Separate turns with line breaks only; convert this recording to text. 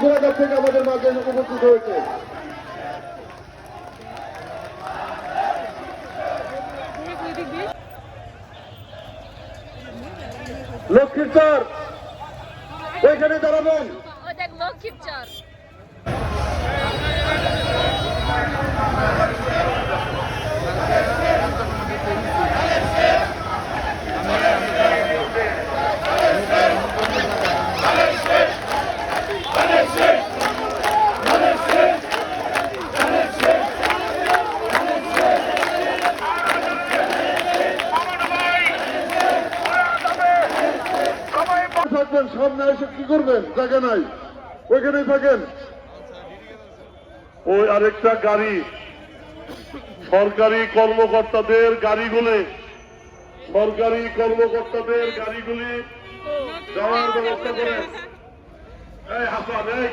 ঘোড়াঘাট থেকে আমাদের মাঝে উপস্থিত হয়েছে। লক্ষ্মীর চর ওইখানে দাঁড়াবেন।
লক্ষ্মীর চর
থাকবেন, সামনে এসে কি করবেন? জায়গা নাই, ওইখানেই থাকেন। ওই আরেকটা গাড়ি সরকারি কর্মকর্তাদের গাড়িগুলি যাওয়ার ব্যবস্থা করে। এই হাসান, এই